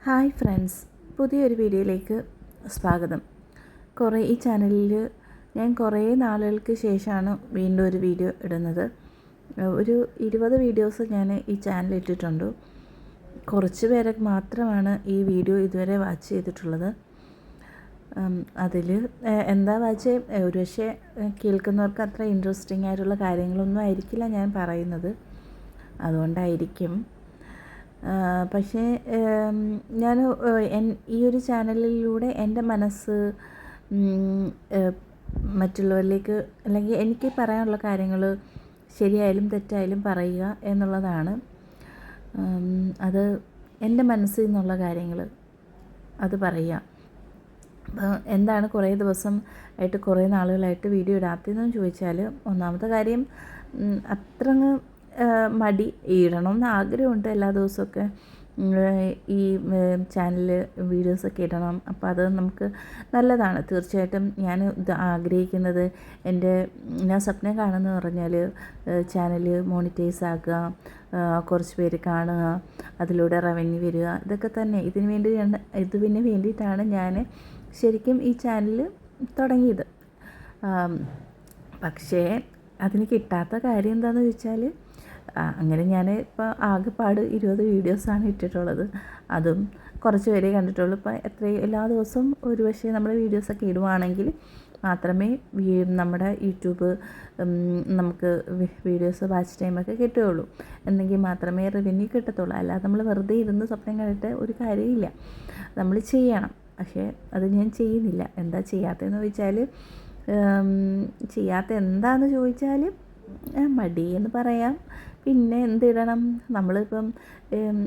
Hi friends, പുതിയൊരു വീഡിയോയിലേക്ക് സ്വാഗതം. ഈ ചാനലിൽ ഞാൻ കുറേ നാളുകൾക്ക് ശേഷമാണ് വീണ്ടും ഒരു വീഡിയോ ഇടുന്നത്. ഒരു 20 വീഡിയോസ് ഞാൻ ഈ ചാനലിൽ ഇട്ടിട്ടുണ്ട്. കുറച്ച് പേരെ മാത്രമാണ് ഈ വീഡിയോ ഇതുവരെ വാച്ച് ചെയ്തിട്ടുള്ളത്. അതിൽ എന്താ വാച്ച് ഒരു പക്ഷേ കേൾക്കുന്നവർക്ക് അത്ര ഇൻട്രസ്റ്റിംഗ് ആയിട്ടുള്ള കാര്യങ്ങളൊന്നും ആയിരിക്കില്ല ഞാൻ പറയുന്നത്, അതുകൊണ്ടായിരിക്കും. പക്ഷേ ഞാൻ ഈ ഒരു ചാനലിലൂടെ എൻ്റെ മനസ്സ് മറ്റുള്ളവരിലേക്ക്, അല്ലെങ്കിൽ എനിക്ക് പറയാനുള്ള കാര്യങ്ങൾ ശരിയായാലും തെറ്റായാലും പറയുക എന്നുള്ളതാണ്. അത് എൻ്റെ മനസ്സിൽ നിന്നുള്ള കാര്യങ്ങൾ അത് പറയുക. എന്താണ് കുറേ ദിവസം ആയിട്ട്, കുറേ നാളുകളായിട്ട് വീഡിയോ ഇടാത്തതെന്ന് ചോദിച്ചാൽ, ഒന്നാമത്തെ കാര്യം അത്രങ്ങ് മടി. ഇടണമെന്ന് ആഗ്രഹമുണ്ട്, എല്ലാ ദിവസമൊക്കെ ഈ ചാനലിൽ വീഡിയോസൊക്കെ ഇടണം. അപ്പോൾ അത് നമുക്ക് നല്ലതാണ്. തീർച്ചയായിട്ടും ഞാൻ ഇത് ആഗ്രഹിക്കുന്നത്, ഞാൻ സ്വപ്നം കാണുന്നത് പറഞ്ഞാൽ ചാനൽ മോണിറ്റൈസ് ആക്കുക, കുറച്ച് പേര് കാണുക, അതിലൂടെ റവന്യൂ വരിക, ഇതൊക്കെ തന്നെ. ഇതിന് വേണ്ടിയിട്ടാണ് ഞാൻ ശരിക്കും ഈ ചാനൽ തുടങ്ങിയത്. പക്ഷേ അതിന് കിട്ടാത്ത കാര്യം എന്താണെന്ന് ചോദിച്ചാൽ, അങ്ങനെ ഞാൻ ഇപ്പോൾ ആകെപ്പാട് 20 വീഡിയോസാണ് ഇട്ടിട്ടുള്ളത്. അതും കുറച്ച് പേരെ കണ്ടിട്ടുള്ളൂ. ഇപ്പോൾ എല്ലാ ദിവസവും ഒരു പക്ഷേ നമ്മൾ വീഡിയോസൊക്കെ ഇടുവാണെങ്കിൽ മാത്രമേ നമ്മുടെ യൂട്യൂബ് നമുക്ക് വീഡിയോസ് വാച്ച് ടൈമൊക്കെ കിട്ടുകയുള്ളൂ. എന്നെങ്കിൽ മാത്രമേ റവന്യൂ കിട്ടത്തുള്ളൂ. അല്ലാതെ നമ്മൾ വെറുതെ ഇരുന്ന് സ്വപ്നം കണ്ടിട്ട് ഒരു കാര്യമില്ല. നമ്മൾ ചെയ്യണം. പക്ഷേ അത് ഞാൻ ചെയ്യുന്നില്ല. എന്താ ചെയ്യാത്തതെന്ന് ചോദിച്ചാൽ, എന്താണെന്ന് ചോദിച്ചാൽ മടി എന്ന് പറയാം. പിന്നെ എന്തിടണം, നമ്മളിപ്പം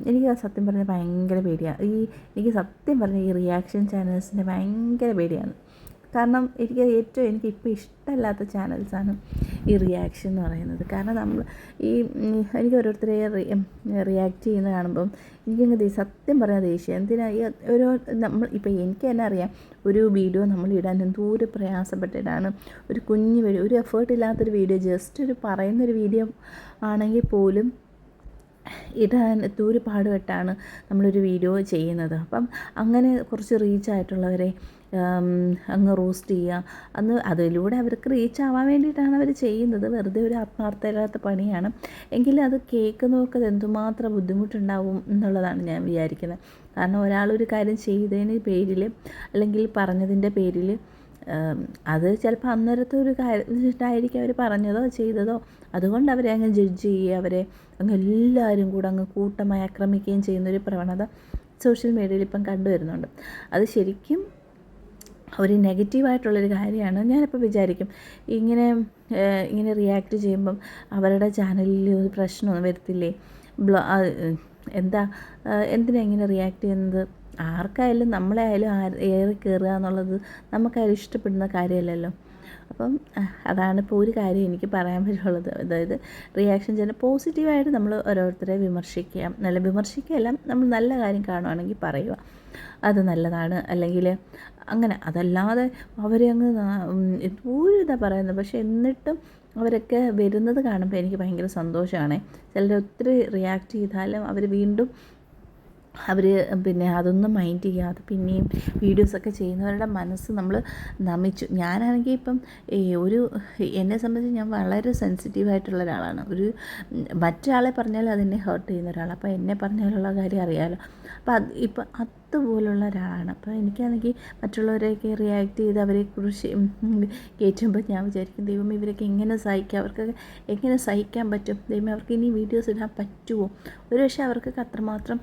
എനിക്ക് സത്യം പറഞ്ഞാൽ ഭയങ്കര പേടിയാണ്. എനിക്ക് സത്യം പറഞ്ഞാൽ ഈ റിയാക്ഷൻ ചാനൽസിൻ്റെ ഭയങ്കര പേടിയാണ്. കാരണം എനിക്കിപ്പോൾ ഇഷ്ടമല്ലാത്ത ചാനൽസാണ് ഈ റിയാക്ഷൻ എന്ന് പറയുന്നത്. കാരണം എനിക്ക് ഓരോരുത്തരെ റിയാക്ട് ചെയ്യുന്നത് കാണുമ്പം എനിക്കങ്ങ് സത്യം പറഞ്ഞാൽ ദേഷ്യം. ഇപ്പോൾ എനിക്ക് തന്നെ അറിയാം, ഒരു വീഡിയോ നമ്മൾ ഇടാൻ എന്തോരം പ്രയാസപ്പെട്ടിട്ടാണ്. ഒരു കുഞ്ഞു വീഡിയോ, ഒരു എഫേർട്ട് ഇല്ലാത്തൊരു വീഡിയോ, ജസ്റ്റ് ഒരു പറയുന്നൊരു വീഡിയോ ആണെങ്കിൽ പോലും ഇടാൻ എന്തോരം പാടുപെട്ടാണ് നമ്മളൊരു വീഡിയോ ചെയ്യുന്നത്. അപ്പം അങ്ങനെ കുറച്ച് റീച്ചായിട്ടുള്ളവരെ അങ്ങ് റോസ്റ്റ് ചെയ്യുക. അതിലൂടെ അവർക്ക് റീച്ച് ആവാൻ വേണ്ടിയിട്ടാണ് അവർ ചെയ്യുന്നത്. വെറുതെ ഒരു ആത്മാർത്ഥമില്ലാത്ത പണിയാണ്. എങ്കിലും അത് കേൾക്കുന്നവർക്ക് അത് എന്തുമാത്രം ബുദ്ധിമുട്ടുണ്ടാവും എന്നുള്ളതാണ് ഞാൻ വിചാരിക്കുന്നത്. കാരണം ഒരാളൊരു കാര്യം ചെയ്തതിന് പേരിൽ, അല്ലെങ്കിൽ പറഞ്ഞതിൻ്റെ പേരിൽ, അത് ചിലപ്പോൾ അന്നേരത്തെ ഒരു കാര്യമായിരിക്കും അവർ പറഞ്ഞതോ ചെയ്തതോ, അതുകൊണ്ട് അവരെ അങ്ങ് ജഡ്ജ് ചെയ്യുക, അവരെ അങ്ങ് എല്ലാവരും കൂടെ അങ്ങ് കൂട്ടമായി ആക്രമിക്കുകയും ചെയ്യുന്നൊരു പ്രവണത സോഷ്യൽ മീഡിയയിൽ ഇപ്പം കണ്ടുവരുന്നുണ്ട്. അത് ശരിക്കും ഒരു നെഗറ്റീവായിട്ടുള്ളൊരു കാര്യമാണ്. ഞാനിപ്പോൾ വിചാരിക്കും, ഇങ്ങനെ റിയാക്ട് ചെയ്യുമ്പം അവരുടെ ചാനലിൽ ഒരു പ്രശ്നമൊന്നും വരത്തില്ലേ? എന്തിനാ ഇങ്ങനെ റിയാക്ട് ചെയ്യുന്നത്? ആർക്കായാലും നമ്മളെ ആയാലും ഏറി കയറുക എന്നുള്ളത് നമുക്കായാലും ഇഷ്ടപ്പെടുന്ന കാര്യമല്ലല്ലോ. അപ്പം അതാണിപ്പോൾ ഒരു കാര്യം എനിക്ക് പറയാൻ പറ്റുള്ളത്. അതായത് റിയാക്ഷൻ ചെയ്യുന്ന പോസിറ്റീവായിട്ട് നമ്മൾ ഓരോരുത്തരെ വിമർശിക്കുകയല്ല, നമ്മൾ നല്ല കാര്യം കാണുകയാണെങ്കിൽ പറയുക, അത് നല്ലതാണ്, അല്ലെങ്കിൽ അങ്ങനെ. അതല്ലാതെ അവരെ അങ്ങ് എന്തോരം പറയുന്നത്. പക്ഷെ എന്നിട്ടും അവരൊക്കെ വരുന്നത് കാണുമ്പോൾ എനിക്ക് ഭയങ്കര സന്തോഷമാണ്. ചിലർ ഒത്തിരി റിയാക്ട് ചെയ്താലും അവർ വീണ്ടും പിന്നെ അതൊന്നും മൈൻഡ് ചെയ്യാതെ പിന്നെയും വീഡിയോസൊക്കെ ചെയ്യുന്നവരുടെ മനസ്സ് നമ്മൾ നമിച്ചു. ഞാനാണെങ്കിൽ ഇപ്പം എന്നെ സംബന്ധിച്ച് ഞാൻ വളരെ സെൻസിറ്റീവായിട്ടുള്ള ഒരാളാണ്. മറ്റൊരാളെ പറഞ്ഞാൽ അതെന്നെ ഹേർട്ട് ചെയ്യുന്ന ഒരാളാണ്. അപ്പോൾ എന്നെ പറഞ്ഞാലുള്ള കാര്യം അറിയാമല്ലോ. അപ്പോൾ അതുപോലുള്ള ഒരാളാണ്. അപ്പോൾ എനിക്കാണെങ്കിൽ മറ്റുള്ളവരെയൊക്കെ റിയാക്ട് ചെയ്ത് അവരെക്കുറിച്ച് കയറ്റുമ്പോൾ ഞാൻ വിചാരിക്കും, ദൈവം ഇവരൊക്കെ എങ്ങനെ സഹിക്കാം, അവർക്കൊക്കെ എങ്ങനെ സഹിക്കാൻ പറ്റും, ദൈവം അവർക്ക് ഇനി വീഡിയോസ് ഇടാൻ പറ്റുമോ? ഒരു പക്ഷേ അവർക്കൊക്കെ അത്രമാത്രം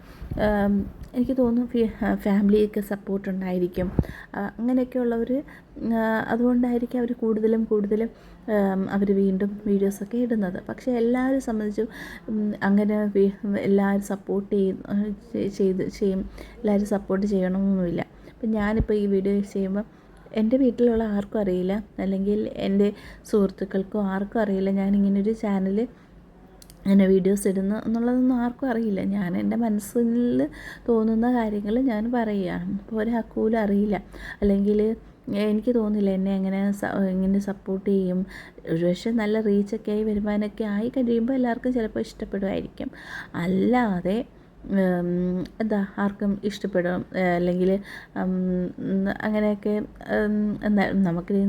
എനിക്ക് തോന്നുന്നു ഫാമിലിയൊക്കെ സപ്പോർട്ടുണ്ടായിരിക്കും. അങ്ങനെയൊക്കെയുള്ളവർ, അതുകൊണ്ടായിരിക്കും അവർ കൂടുതലും അവർ വീണ്ടും വീഡിയോസൊക്കെ ഇടുന്നത്. പക്ഷേ എല്ലാവരും സംബന്ധിച്ചും അങ്ങനെ എല്ലാവരും സപ്പോർട്ട് ചെയ്യും, എല്ലാവരും സപ്പോർട്ട് ചെയ്യണമെന്നൊന്നുമില്ല. അപ്പം ഞാനിപ്പോൾ ഈ വീഡിയോ ചെയ്യുമ്പോൾ എൻ്റെ വീട്ടിലുള്ള ആർക്കും അറിയില്ല, അല്ലെങ്കിൽ എൻ്റെ സുഹൃത്തുക്കൾക്കോ ആർക്കും അറിയില്ല ഞാനിങ്ങനൊരു ചാനൽ അങ്ങനെ വീഡിയോസ് ഇടുന്നു എന്നുള്ളതൊന്നും ആർക്കും അറിയില്ല. ഞാൻ എൻ്റെ മനസ്സിൽ തോന്നുന്ന കാര്യങ്ങൾ ഞാൻ പറയുകയാണ്. ഇപ്പോൾ ഒരാൾക്കും പോലും അറിയില്ല, അല്ലെങ്കിൽ എനിക്ക് തോന്നുന്നില്ല എന്നെ ഇങ്ങനെ സപ്പോർട്ട് ചെയ്യും. ഒരു പക്ഷേ നല്ല റീച്ചൊക്കെ ആയി വരുമാനമൊക്കെ ആയി കഴിയുമ്പോൾ എല്ലാവർക്കും ചിലപ്പോൾ ഇഷ്ടപ്പെടുമായിരിക്കും. അല്ലാതെ എന്താ ആർക്കും ഇഷ്ടപ്പെടും, അല്ലെങ്കിൽ അങ്ങനെയൊക്കെ. എന്താ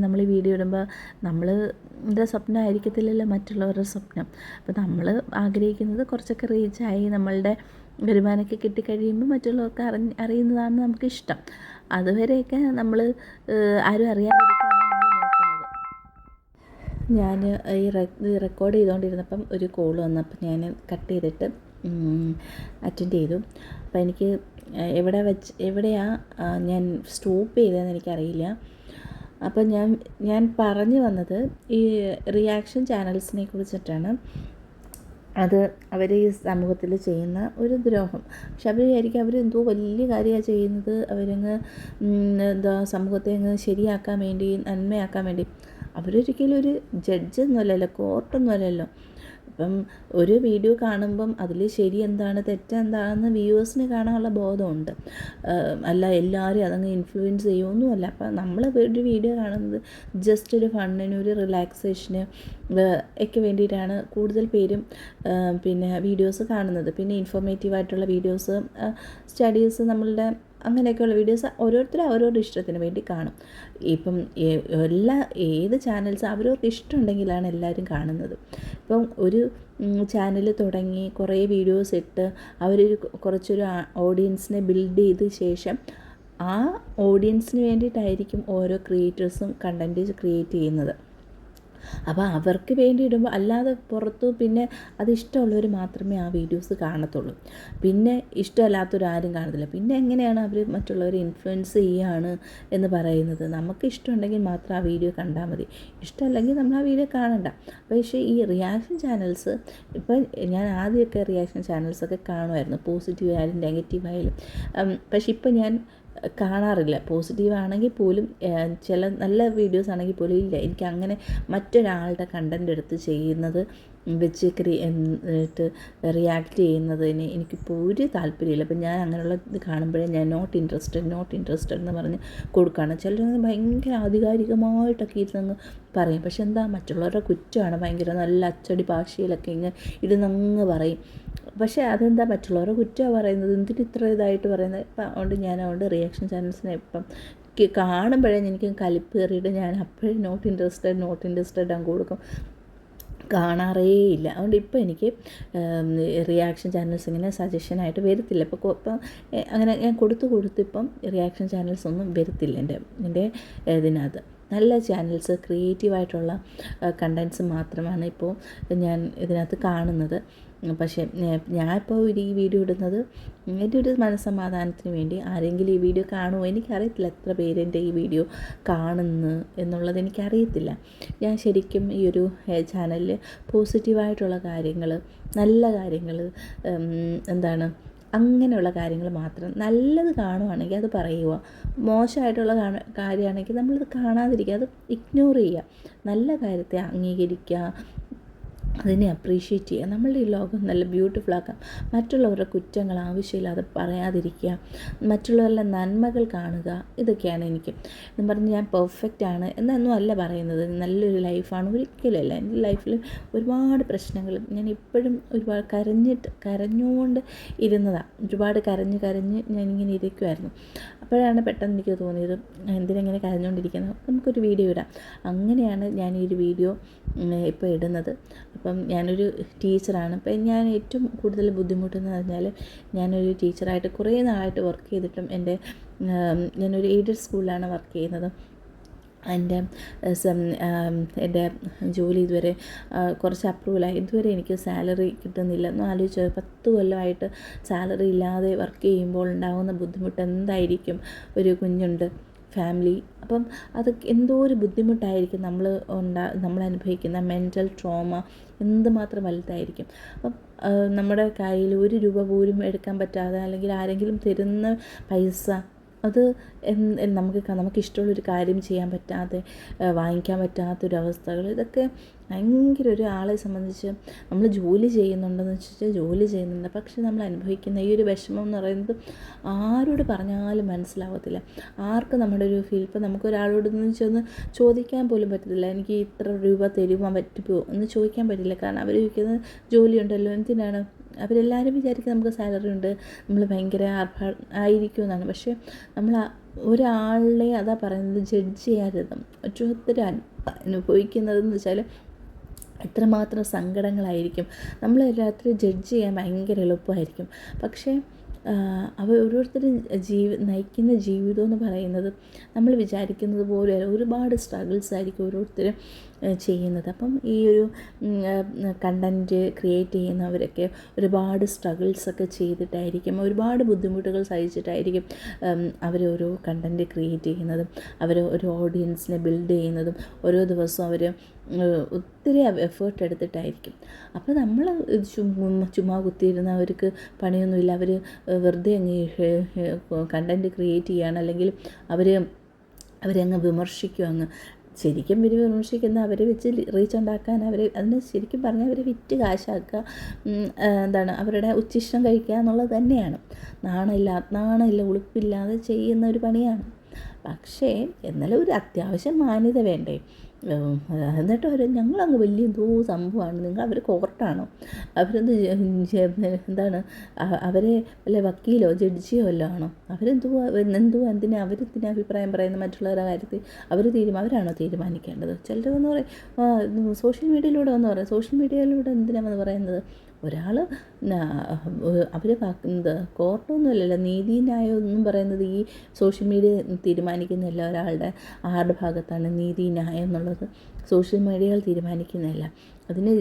നമ്മൾ ഈ വീഡിയോ ഇടുമ്പോൾ നമ്മളുടെ സ്വപ്നമായിരിക്കത്തില്ലല്ലോ മറ്റുള്ളവരുടെ സ്വപ്നം. അപ്പോൾ നമ്മൾ ആഗ്രഹിക്കുന്നത് കുറച്ചൊക്കെ റീച്ചായി നമ്മളുടെ വരുമാനമൊക്കെ കിട്ടിക്കഴിയുമ്പോൾ മറ്റുള്ളവർക്ക് അറിയുന്നതാണ് നമുക്കിഷ്ടം. അതുവരെയൊക്കെ നമ്മൾ ആരും അറിയാതിരിക്കാനാണ് നമ്മൾ നോക്കുന്നത്. ഞാൻ ഈ റെക്കോർഡ് ചെയ്തുകൊണ്ടിരുന്നപ്പം ഒരു കോൾ വന്നപ്പോൾ ഞാൻ കട്ട് ചെയ്തിട്ട് അറ്റൻഡ് ചെയ്തു. അപ്പോൾ എനിക്ക് എവിടെയാണ് ഞാൻ സ്റ്റോപ്പ് ചെയ്തതെന്ന് എനിക്കറിയില്ല. അപ്പോൾ ഞാൻ പറഞ്ഞു വന്നത് ഈ റിയാക്ഷൻ ചാനൽസിനെ കുറിച്ചിട്ടാണ്. അത് അവർ ഈ സമൂഹത്തിൽ ചെയ്യുന്ന ഒരു ദ്രോഹം. പക്ഷെ അവർ വിചാരിക്കും അവരെന്തോ വലിയ കാര്യമാണ് ചെയ്യുന്നത്, അവരങ്ങ് സമൂഹത്തെ അങ്ങ് ശരിയാക്കാൻ വേണ്ടി, നന്മയാക്കാൻ വേണ്ടി. അവരൊരിക്കലും ഒരു ജഡ്ജൊന്നുമല്ലല്ലോ, കോർട്ടൊന്നുമല്ലല്ലോ. അപ്പം ഒരു വീഡിയോ കാണുമ്പം അതിൽ ശരി എന്താണ് തെറ്റെന്താണെന്ന് വ്യൂവേഴ്സിന് കാണാനുള്ള ബോധമുണ്ട്. അല്ല എല്ലാവരും അതങ്ങ് ഇൻഫ്ലുവൻസ് ചെയ്യുമൊന്നുമല്ല. അപ്പം നമ്മൾ ഒരു വീഡിയോ കാണുന്നത് ജസ്റ്റ് ഒരു ഫണ്ണിന്, ഒരു റിലാക്സേഷന് ഒക്കെ വേണ്ടിയിട്ടാണ് കൂടുതൽ പേരും പിന്നെ വീഡിയോസ് കാണുന്നത്. പിന്നെ ഇൻഫോർമേറ്റീവായിട്ടുള്ള വീഡിയോസ്, സ്റ്റഡീസ്, നമ്മളുടെ അങ്ങനെയൊക്കെയുള്ള വീഡിയോസ് ഓരോരുത്തരും അവരവരുടെ ഇഷ്ടത്തിന് വേണ്ടി കാണും. ഇപ്പം ഏത് ചാനൽസ് അവരവർക്ക് ഇഷ്ടമുണ്ടെങ്കിലാണ് എല്ലാവരും കാണുന്നത്. ഇപ്പം ഒരു ചാനൽ തുടങ്ങി കുറേ വീഡിയോസ് ഇട്ട് കുറച്ചൊരു ഓഡിയൻസിനെ ബിൽഡ് ചെയ്ത ശേഷം ആ ഓഡിയൻസിന് വേണ്ടിയിട്ടായിരിക്കും ഓരോ ക്രിയേറ്റേഴ്സും കണ്ടൻറ്റ് ക്രിയേറ്റ് ചെയ്യുന്നത്. അപ്പോൾ അവർക്ക് വേണ്ടി ഇടുമ്പോൾ, അല്ലാതെ പുറത്തു പിന്നെ അത് ഇഷ്ടമുള്ളവർ മാത്രമേ ആ വീഡിയോസ് കാണത്തുള്ളൂ. പിന്നെ ഇഷ്ടമല്ലാത്തവരാരും കാണത്തില്ല. പിന്നെ എങ്ങനെയാണ് അവർ മറ്റുള്ളവരെ ഇൻഫ്ലുവൻസ് ചെയ്യുകയാണ് എന്ന് പറയുന്നത്? നമുക്ക് ഇഷ്ടമുണ്ടെങ്കിൽ മാത്രം ആ വീഡിയോ കണ്ടാൽ മതി, ഇഷ്ടമല്ലെങ്കിൽ നമ്മൾ ആ വീഡിയോ കാണണ്ട. പക്ഷേ ഈ റിയാക്ഷൻ ചാനൽസ്, ഇപ്പം ഞാൻ ആദ്യമൊക്കെ റിയാക്ഷൻ ചാനൽസൊക്കെ കാണുമായിരുന്നു, പോസിറ്റീവായാലും നെഗറ്റീവായാലും. പക്ഷേ ഇപ്പം ഞാൻ കാണാറില്ല. പോസിറ്റീവ് ആണെങ്കിൽ പോലും, ചില നല്ല വീഡിയോസ് ആണെങ്കിൽ പോലും ഇല്ല, എനിക്ക് അങ്ങനെ മറ്റൊരാളുടെ കണ്ടൻ്റ് എടുത്ത് ചെയ്യുന്നത് വെച്ച് എന്നിട്ട് റിയാക്ട് ചെയ്യുന്നതിന് എനിക്കിപ്പോൾ ഒരു താല്പര്യമില്ല. അപ്പം ഞാൻ അങ്ങനെയുള്ള ഇത് കാണുമ്പോഴേ ഞാൻ നോട്ട് ഇൻട്രസ്റ്റഡ് എന്ന് പറഞ്ഞ് കൊടുക്കുകയാണ്. ചിലർ ഭയങ്കര ആധികാരികമായിട്ടൊക്കെ ഇരുന്നങ്ങ് പറയും. പക്ഷെ എന്താ, മറ്റുള്ളവരുടെ കുറ്റമാണ് ഭയങ്കര നല്ല അച്ചടി ഭാഷയിലൊക്കെ ഇങ്ങനെ ഇരുന്നങ്ങ് പറയും. പക്ഷേ അതെന്താ, മറ്റുള്ളവരുടെ കുറ്റമാണ് പറയുന്നത്, എന്തിന് ഇത്ര ഇതായിട്ട് പറയുന്നത്? ഇപ്പം അതുകൊണ്ട് റിയാക്ഷൻ ചാനൽസിനെ ഇപ്പം കാണുമ്പോഴേ എനിക്ക് കലിപ്പ് കയറിയിട്ട് ഞാൻ അപ്പോഴേ നോട്ട് ഇൻട്രസ്റ്റഡ് അങ്ങ് കൊടുക്കും, കാണാറേ ഇല്ല. അതുകൊണ്ട് ഇപ്പോൾ എനിക്ക് റിയാക്ഷൻ ചാനൽസ് ഇങ്ങനെ സജഷനായിട്ട് വരത്തില്ല. ഇപ്പം അങ്ങനെ ഞാൻ കൊടുത്തിപ്പം റിയാക്ഷൻ ചാനൽസ് ഒന്നും വരത്തില്ല എൻ്റെ ഇതിനകത്ത്. നല്ല ചാനൽസ്, ക്രിയേറ്റീവായിട്ടുള്ള കണ്ടൻറ്റ്സ് മാത്രമാണ് ഇപ്പോൾ ഞാൻ ഇതിനകത്ത് കാണുന്നത്. പക്ഷേ ഞാനിപ്പോൾ ഈ വീഡിയോ ഇടുന്നത് എൻ്റെ ഒരു മനസ്സമാധാനത്തിന് വേണ്ടി. ആരെങ്കിലും ഈ വീഡിയോ കാണുമോ എനിക്കറിയത്തില്ല, എത്ര പേര് എൻ്റെ ഈ വീഡിയോ കാണുന്നു എന്നുള്ളത് എനിക്കറിയത്തില്ല. ഞാൻ ശരിക്കും ഈ ഒരു ചാനലിൽ പോസിറ്റീവായിട്ടുള്ള കാര്യങ്ങൾ, നല്ല കാര്യങ്ങൾ, അങ്ങനെയുള്ള കാര്യങ്ങൾ മാത്രം. നല്ലത് കാണുവാണെങ്കിൽ അത് പറയുക, മോശമായിട്ടുള്ള കാര്യമാണെങ്കിൽ നമ്മളത് കാണാതിരിക്കുക, അത് ഇഗ്നോർ ചെയ്യുക. നല്ല കാര്യത്തെ അംഗീകരിക്കുക, അതിനെ അപ്രീഷിയേറ്റ് ചെയ്യുക. നമ്മളുടെ ഈ ലോകം നല്ല ബ്യൂട്ടിഫുള്ളാക്കാം. മറ്റുള്ളവരുടെ കുറ്റങ്ങൾ ആവശ്യമില്ലാതെ പറയാതിരിക്കുക, മറ്റുള്ളവരുടെ നന്മകൾ കാണുക. ഇതൊക്കെയാണ് എനിക്ക്. എന്ന് പറഞ്ഞ് ഞാൻ പെർഫെക്റ്റ് ആണ് എന്നൊന്നും അല്ല പറയുന്നത്. നല്ലൊരു ലൈഫാണ്, ഒരിക്കലുമല്ല. എൻ്റെ ലൈഫിൽ ഒരുപാട് പ്രശ്നങ്ങൾ, ഞാൻ ഇപ്പോഴും ഒരുപാട് കരഞ്ഞുകൊണ്ട് ഇരുന്നതാണ്. ഒരുപാട് കരഞ്ഞ് ഞാനിങ്ങനെ ഇരിക്കുമായിരുന്നു. അപ്പോഴാണ് പെട്ടെന്ന് എനിക്ക് തോന്നിയത്, എന്തിനെങ്ങനെ കരഞ്ഞുകൊണ്ടിരിക്കുന്നത്, നമുക്കൊരു വീഡിയോ ഇടാം. അങ്ങനെയാണ് ഞാൻ ഈ ഒരു വീഡിയോ ഇപ്പോൾ ഇടുന്നത്. അപ്പം ഞാനൊരു ടീച്ചറാണ്. അപ്പം ഞാൻ ഏറ്റവും കൂടുതൽ ബുദ്ധിമുട്ടെന്ന് പറഞ്ഞാൽ, ഞാനൊരു ടീച്ചറായിട്ട് കുറേ നാളായിട്ട് വർക്ക് ചെയ്തിട്ടും ഞാനൊരു എയ്ഡഡ് സ്കൂളിലാണ് വർക്ക് ചെയ്യുന്നത്. എൻ്റെ ജോലി ഇതുവരെ കുറച്ച് അപ്രൂവലായി. ഇതുവരെ എനിക്ക് സാലറി കിട്ടുന്നില്ല. ഒന്ന് ആലോചിച്ച് 10 കൊല്ലമായിട്ട് സാലറി ഇല്ലാതെ വർക്ക് ചെയ്യുമ്പോൾ ഉണ്ടാകുന്ന ബുദ്ധിമുട്ട് എന്തായിരിക്കും? ഒരു കുഞ്ഞുണ്ട്, ഫാമിലി. അപ്പം അത് എന്തോ ഒരു ബുദ്ധിമുട്ടായിരിക്കും നമ്മൾ അനുഭവിക്കുന്ന മെൻ്റൽ ട്രോമ എന്തുമാത്രം വലുതായിരിക്കും. അപ്പം നമ്മുടെ കയ്യിൽ 1 രൂപ പോലും എടുക്കാൻ പറ്റാതെ, അല്ലെങ്കിൽ ആരെങ്കിലും തരുന്ന പൈസ അത് നമുക്കിഷ്ടമുള്ളൊരു കാര്യം ചെയ്യാൻ പറ്റാതെ, വാങ്ങിക്കാൻ പറ്റാത്തൊരവസ്ഥകൾ, ഇതൊക്കെ ഭയങ്കര ഒരാളെ സംബന്ധിച്ച്. നമ്മൾ ജോലി ചെയ്യുന്നുണ്ടെന്ന് വെച്ചാൽ ജോലി ചെയ്യുന്നുണ്ട്, പക്ഷെ നമ്മൾ അനുഭവിക്കുന്ന ഈ ഒരു വിഷമം എന്ന് പറയുന്നത് ആരോട് പറഞ്ഞാലും മനസ്സിലാവത്തില്ല. ആർക്കും നമ്മുടെ ഒരു ഫീൽ, ഇപ്പം നമുക്കൊരാളോട് ചെന്ന് ചോദിക്കാൻ പോലും പറ്റത്തില്ല, എനിക്ക് ഇത്ര രൂപ തരുവാൻ പറ്റുമോ എന്ന് ചോദിക്കാൻ പറ്റില്ല. കാരണം അവർ ചോദിക്കുന്നത് ജോലിയുണ്ടല്ലോ, എന്തിനാണ് അവരെല്ലാവരും വിചാരിക്കും നമുക്ക് സാലറി ഉണ്ട്, നമ്മൾ ഭയങ്കര ആയിരിക്കും എന്നാണ്. പക്ഷേ നമ്മൾ ഒരാളെ അതാ പറയുന്നത്, ജഡ്ജ് ചെയ്യരുത്. ഒത്തിരി അനുഭവിക്കുന്നതെന്ന് വെച്ചാൽ എത്രമാത്രം സങ്കടങ്ങളായിരിക്കും. നമ്മൾ രാത്രി ജഡ്ജ് ചെയ്യാൻ ഭയങ്കര എളുപ്പമായിരിക്കും. പക്ഷേ ഓരോരുത്തരും നയിക്കുന്ന ജീവിതം എന്ന് പറയുന്നത് നമ്മൾ വിചാരിക്കുന്നത് പോലെ ഒരുപാട് സ്ട്രഗിൾസ് ആയിരിക്കും ഓരോരുത്തരും ചെയ്യുന്നത്. അപ്പം ഈ ഒരു കണ്ടൻറ്റ് ക്രിയേറ്റ് ചെയ്യുന്നവരൊക്കെ ഒരുപാട് സ്ട്രഗിൾസൊക്കെ ചെയ്തിട്ടായിരിക്കും, ഒരുപാട് ബുദ്ധിമുട്ടുകൾ സഹിച്ചിട്ടായിരിക്കും അവരോരോ കണ്ടൻറ്റ് ക്രിയേറ്റ് ചെയ്യുന്നതും അവർ ഒരു ഓഡിയൻസിനെ ബിൽഡ് ചെയ്യുന്നതും. ഓരോ ദിവസവും അവർ ഒത്തിരി എഫേർട്ട് എടുത്തിട്ടായിരിക്കും. അപ്പോൾ നമ്മൾ ചുമ്മാ കുത്തിയിരുന്ന അവർക്ക് പണിയൊന്നുമില്ല, അവർ വെറുതെ അങ്ങ് കണ്ടൻറ്റ് ക്രിയേറ്റ് ചെയ്യുകയാണ്, അല്ലെങ്കിൽ അവരങ്ങ് വിമർശിക്കും. ശരിക്കും ഇവർ വിമർശിക്കുന്ന അവരെ വെച്ച് റീച്ച് ഉണ്ടാക്കാൻ, അതിന് ശരിക്കും പറഞ്ഞാൽ അവരെ വിറ്റ് കാശാക്കുക, അവരുടെ ഉച്ഛിഷ്ടം കഴിക്കുക എന്നുള്ളത് തന്നെയാണ്. നാണമില്ല ഉളുപ്പില്ലാതെ ചെയ്യുന്ന ഒരു പണിയാണ്. പക്ഷേ എന്നാലും ഒരു അത്യാവശ്യം മാന്യത വേണ്ടേ? എന്നിട്ട് ഞങ്ങളങ്ങ് വലിയ എന്തോ സംഭവമാണ്, അവർ കോർട്ടാണോ, അവരെന്ത് അവരെ വല്ല വക്കീലോ ജഡ്ജിയോ വല്ലതും ആണോ? എന്തിനാ അഭിപ്രായം പറയുന്ന മറ്റുള്ളവരുടെ കാര്യത്തിൽ അവരാണോ തീരുമാനിക്കേണ്ടത്? ചിലരെന്ന് പറയും സോഷ്യൽ മീഡിയയിലൂടെ എന്തിനാണ് വന്ന് പറയുന്നത്? ഒരാൾ അവർ കോർട്ടൊന്നുമല്ലല്ലോ, നീതിന്യായം ഒന്നും പറയുന്നത് ഈ സോഷ്യൽ മീഡിയ തീരുമാനിക്കുന്നില്ല. ആരുടെ ഭാഗത്താണ് നീതിന്യായം എന്നുള്ളത് സോഷ്യൽ മീഡിയകൾ തീരുമാനിക്കുന്നില്ല. അതിന്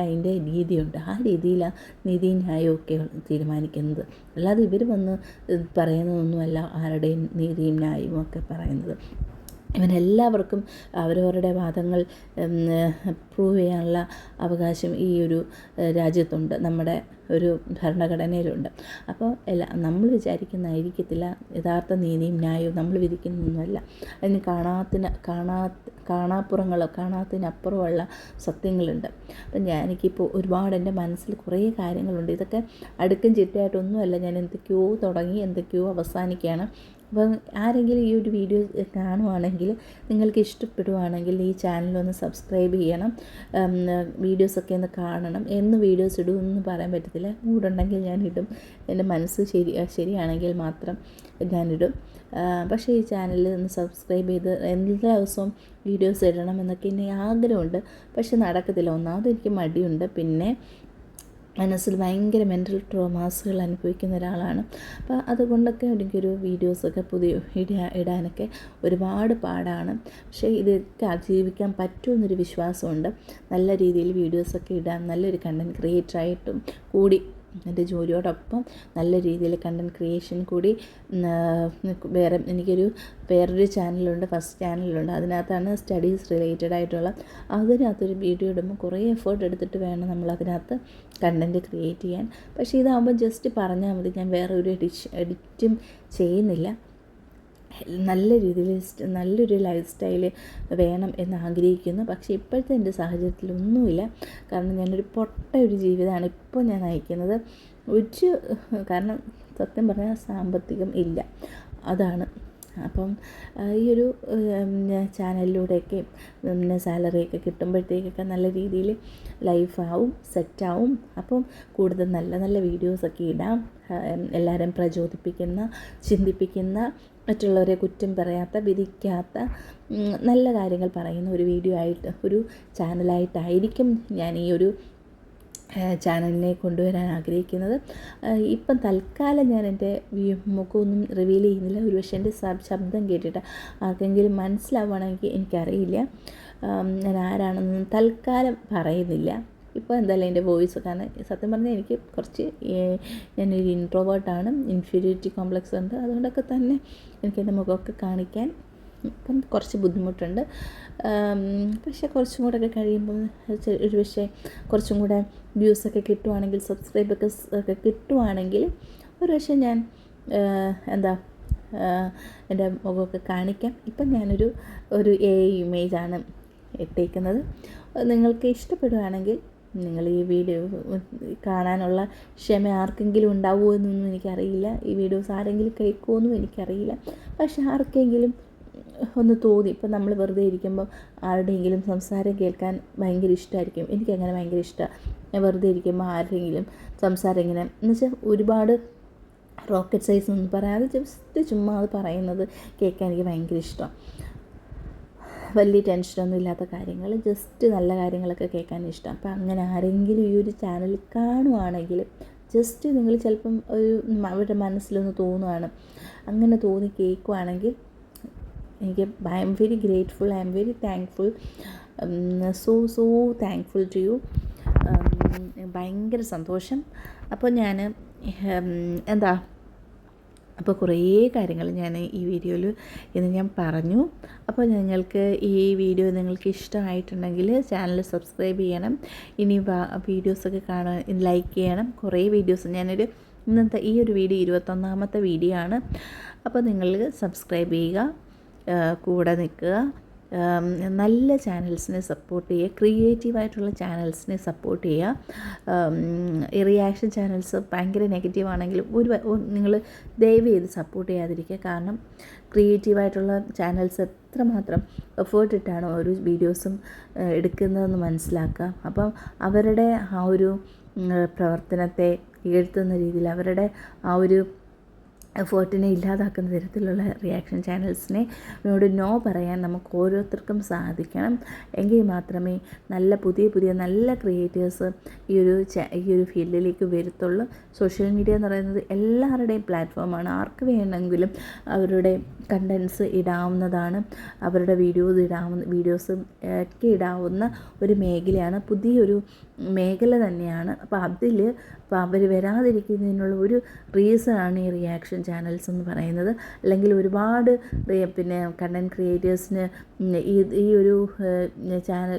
അതിൻ്റെ രീതിയുണ്ട്. ആ രീതിയിലാണ് നീതിന്യായമൊക്കെ തീരുമാനിക്കുന്നത്. അല്ലാതെ ഇവർ വന്ന് പറയുന്നതൊന്നുമല്ല ആരുടെയും നീതിയും ന്യായവും ഒക്കെ പറയുന്നത്. ഇവനെല്ലാവർക്കും അവരവരുടെ വാദങ്ങൾ പ്രൂവ് ചെയ്യാനുള്ള അവകാശം ഈ ഒരു രാജ്യത്തുണ്ട്, നമ്മുടെ ഒരു ഭരണഘടനയിലുണ്ട്. അപ്പോൾ നമ്മൾ വിചാരിക്കുന്നതായിരിക്കത്തില്ല യഥാർത്ഥ നീതിയും ന്യായവും നമ്മൾ വിധിക്കുന്നൊന്നുമല്ല. അതിന് കാണാത്തിനപ്പുറമുള്ള സത്യങ്ങളുണ്ട്. അപ്പം എനിക്കിപ്പോൾ ഒരുപാട് എൻ്റെ മനസ്സിൽ കുറേ കാര്യങ്ങളുണ്ട്. ഇതൊക്കെ അടുക്കും ചിട്ടയായിട്ടൊന്നുമല്ല, ഞാൻ എന്തൊക്കെയോ തുടങ്ങി എന്തൊക്കെയോ അവസാനിക്കുകയാണ്. അപ്പം ആരെങ്കിലും ഈ ഒരു വീഡിയോ കാണുവാണെങ്കിൽ, നിങ്ങൾക്ക് ഇഷ്ടപ്പെടുവാണെങ്കിൽ ഈ ചാനലൊന്ന് സബ്സ്ക്രൈബ് ചെയ്യണം, വീഡിയോസൊക്കെ ഒന്ന് കാണണം. എന്ന് വീഡിയോസ് ഇടുമെന്ന് പറയാൻ പറ്റത്തില്ല, മൂടുണ്ടെങ്കിൽ ഞാനിടും, എൻ്റെ മനസ്സ് ശരിയാണെങ്കിൽ മാത്രം ഞാനിടും. പക്ഷേ ഈ ചാനൽ ഒന്ന് സബ്സ്ക്രൈബ് ചെയ്ത് എല്ലാ ദിവസവും വീഡിയോസ് ഇടണം എന്നൊക്കെ എനിക്ക് ആഗ്രഹമുണ്ട്. പക്ഷെ നടക്കത്തില്ല. ഒന്നാമത് എനിക്ക് മടിയുണ്ട്, പിന്നെ മനസ്സിൽ ഭയങ്കര മെൻ്റൽ ട്രോമാസുകൾ അനുഭവിക്കുന്ന ഒരാളാണ്. അപ്പോൾ അതുകൊണ്ടൊക്കെ എനിക്കൊരു വീഡിയോസൊക്കെ ഇടാനൊക്കെ ഒരുപാട് പാടാണ്. പക്ഷേ ഇതൊക്കെ അതിജീവിക്കാൻ പറ്റുമെന്നൊരു വിശ്വാസമുണ്ട്. നല്ല രീതിയിൽ വീഡിയോസൊക്കെ ഇടാൻ, നല്ലൊരു കണ്ടൻറ്റ് ക്രിയേറ്ററായിട്ടും കൂടി എൻ്റെ ജോലിയോടൊപ്പം നല്ല രീതിയിൽ കണ്ടൻറ്റ് ക്രിയേഷൻ കൂടി വേറൊരു ചാനലുണ്ട്, ഫസ്റ്റ് ചാനലുണ്ട്. അതിനകത്താണ് സ്റ്റഡീസ് റിലേറ്റഡ് ആയിട്ടുള്ള. അതിനകത്തൊരു വീഡിയോ ഇടുമ്പോൾ കുറേ എഫേർട്ട് എടുത്തിട്ട് വേണം നമ്മളതിനകത്ത് കണ്ടൻറ്റ് ക്രിയേറ്റ് ചെയ്യാൻ. പക്ഷേ ഇതാകുമ്പോൾ ജസ്റ്റ് പറഞ്ഞാൽ മതി, ഞാൻ വേറെ ഒരു എഡിറ്റും ചെയ്യുന്നില്ല. നല്ല രീതിയിൽ നല്ലൊരു ലൈഫ് സ്റ്റൈല് വേണം എന്ന് ആഗ്രഹിക്കുന്നു. പക്ഷേ ഇപ്പോഴത്തെ എൻ്റെ സാഹചര്യത്തിൽ ഒന്നുമില്ല. കാരണം ഞാനൊരു ഒരു ജീവിതമാണ് ഇപ്പോൾ ഞാൻ നയിക്കുന്നത്. കാരണം സത്യം പറഞ്ഞാൽ സാമ്പത്തികം ഇല്ല, അതാണ്. അപ്പം ഈ ഒരു ചാനലിലൂടെയൊക്കെ സാലറിയൊക്കെ കിട്ടുമ്പോഴത്തേക്കൊക്കെ നല്ല രീതിയിൽ ലൈഫാവും, സെറ്റാവും. അപ്പം കൂടുതൽ നല്ല നല്ല വീഡിയോസൊക്കെ ഇടാം. എല്ലാവരും പ്രചോദിപ്പിക്കുന്ന, ചിന്തിപ്പിക്കുന്ന, മറ്റുള്ളവരെ കുറ്റം പറയാത്ത, വിധിക്കാത്ത, നല്ല കാര്യങ്ങൾ പറയുന്ന ഒരു ചാനലായിട്ടായിരിക്കും ഞാൻ ഈ ഒരു ചാനലിനെ കൊണ്ടുവരാൻ ആഗ്രഹിക്കുന്നത്. ഇപ്പം തൽക്കാലം ഞാൻ എൻ്റെ മുഖമൊന്നും റിവീൽ ചെയ്യുന്നില്ല. ഒരുപക്ഷെ എൻ്റെ ശബ്ദം കേട്ടിട്ട് ആർക്കെങ്കിലും മനസ്സിലാവുകയാണെങ്കിൽ എനിക്കറിയില്ല ഞാൻ ആരാണെന്നൊന്നും തൽക്കാലം പറയുന്നില്ല. ഇപ്പോൾ എന്തായാലും എൻ്റെ വോയിസ്, കാരണം സത്യം പറഞ്ഞാൽ എനിക്ക് ഞാനൊരു ഇൻട്രോവേർട്ടാണ്, ഇൻഫീരിയോറിറ്റി കോംപ്ലക്സ് ഉണ്ട്. അതുകൊണ്ടൊക്കെ തന്നെ എനിക്ക് എൻ്റെ മുഖമൊക്കെ കാണിക്കാൻ ഇപ്പം കുറച്ച് ബുദ്ധിമുട്ടുണ്ട്. പക്ഷേ കുറച്ചും കൂടെയൊക്കെ കഴിയുമ്പോൾ ഒരുപക്ഷെ കുറച്ചും കൂടെ വ്യൂസൊക്കെ കിട്ടുവാണെങ്കിൽ, സബ്സ്ക്രൈബൊക്കെ കിട്ടുവാണെങ്കിൽ ഒരുപക്ഷെ ഞാൻ എൻ്റെ മുഖമൊക്കെ കാണിക്കാം. ഇപ്പം ഞാനൊരു AI ഇമേജാണ് ഇട്ടേക്കുന്നത്. നിങ്ങൾക്ക് ഇഷ്ടപ്പെടുകയാണെങ്കിൽ നിങ്ങൾ ഈ വീഡിയോ കാണാനുള്ള ക്ഷമ ആർക്കെങ്കിലും ഉണ്ടാവുമോ എന്നൊന്നും എനിക്കറിയില്ല. ഈ വീഡിയോസ് ആരെങ്കിലും കേൾക്കുമോ എന്നും എനിക്കറിയില്ല. പക്ഷെ ആർക്കെങ്കിലും ഒന്ന് തോന്നി. ഇപ്പം നമ്മൾ വെറുതെ ഇരിക്കുമ്പം ആരുടെയെങ്കിലും സംസാരം കേൾക്കാൻ ഭയങ്കര ഇഷ്ടമായിരിക്കും. എനിക്കങ്ങനെ ഭയങ്കര ഇഷ്ടമാണ്. ഞാൻ വെറുതെ ഇരിക്കുമ്പോൾ ആരുടെയെങ്കിലും സംസാരം ഇങ്ങനെ എന്ന് വെച്ചാൽ ഒരുപാട് റോക്കറ്റ് സയൻസ് ഒന്നും പറയാതെ ജസ്റ്റ് ചുമ്മാ അത് പറയുന്നത് കേൾക്കാൻ എനിക്ക് ഭയങ്കര ഇഷ്ടമാണ്. വലിയ ടെൻഷനൊന്നും ഇല്ലാത്ത കാര്യങ്ങൾ, ജസ്റ്റ് നല്ല കാര്യങ്ങളൊക്കെ കേൾക്കാൻ ഇഷ്ടം. അപ്പം അങ്ങനെ ആരെങ്കിലും ഈ ഒരു ചാനൽ കാണുവാണെങ്കിൽ ജസ്റ്റ് നിങ്ങൾ ചിലപ്പം ഒരു അവരുടെ മനസ്സിലൊന്ന് തോന്നുവാണ്, അങ്ങനെ തോന്നി കേൾക്കുവാണെങ്കിൽ എനിക്ക് I am very grateful, I am very thankful, so thankful to you. ഭയങ്കര സന്തോഷം. അപ്പോൾ ഞാൻ അപ്പോൾ കുറേ കാര്യങ്ങൾ ഞാൻ ഈ വീഡിയോയിൽ ഇന്ന് ഞാൻ പറഞ്ഞു. അപ്പോൾ നിങ്ങൾക്ക് ഈ വീഡിയോ നിങ്ങൾക്ക് ഇഷ്ടമായിട്ടുണ്ടെങ്കിൽ ചാനൽ സബ്സ്ക്രൈബ് ചെയ്യണം. ഇനി വീഡിയോസൊക്കെ കാണാൻ ലൈക്ക് ചെയ്യണം. കുറേ വീഡിയോസ് ഇന്നത്തെ ഈ ഒരു വീഡിയോ 21ാമത്തെ വീഡിയോ ആണ്. അപ്പോൾ നിങ്ങൾ സബ്സ്ക്രൈബ് ചെയ്യുക, കൂടെ നിൽക്കുക. നല്ല ചാനൽസിനെ സപ്പോർട്ട് ചെയ്യുക, ക്രിയേറ്റീവായിട്ടുള്ള ചാനൽസിനെ സപ്പോർട്ട് ചെയ്യുക. ഈ റിയാക്ഷൻ ചാനൽസ് ഭയങ്കര നെഗറ്റീവാണെങ്കിലും നിങ്ങൾ ദയവ് ചെയ്ത് സപ്പോർട്ട് ചെയ്യാതിരിക്കുക. കാരണം ക്രിയേറ്റീവായിട്ടുള്ള ചാനൽസ് എത്രമാത്രം എഫേർട്ട് ഇട്ടാണ് ഓരോ വീഡിയോസും എടുക്കുന്നതെന്ന് മനസ്സിലാക്കുക. അപ്പം അവരുടെ ആ ഒരു പ്രവർത്തനത്തെ ഇകഴ്ത്തുന്ന രീതിയിൽ, അവരുടെ ആ ഒരു എഫേർട്ടിനെ ഇല്ലാതാക്കുന്ന തരത്തിലുള്ള റിയാക്ഷൻ ചാനൽസിനെ നോ പറയാൻ നമുക്ക് ഓരോരുത്തർക്കും സാധിക്കണം. എങ്കിൽ മാത്രമേ പുതിയ നല്ല ക്രിയേറ്റേഴ്സ് ഈ ഒരു ഫീൽഡിലേക്ക് വരത്തുള്ളൂ. സോഷ്യൽ മീഡിയ എന്ന് പറയുന്നത് എല്ലാവരുടെയും പ്ലാറ്റ്ഫോമാണ്. ആർക്ക് വേണമെങ്കിലും അവരുടെ കണ്ടൻസ് ഇടാവുന്നതാണ്, അവരുടെ വീഡിയോസ് ഒക്കെ ഇടാവുന്ന ഒരു മേഖലയാണ്, പുതിയൊരു മേഖല തന്നെയാണ്. അപ്പോൾ അവർ വരാതിരിക്കുന്നതിനുള്ള ഒരു റീസണാണ് ഈ റിയാക്ഷൻ ചാനൽസ് എന്ന് പറയുന്നത്. അല്ലെങ്കിൽ ഒരുപാട് കണ്ടൻറ് ക്രിയേറ്റേഴ്സിന് ഈ ഒരു ചാനൽ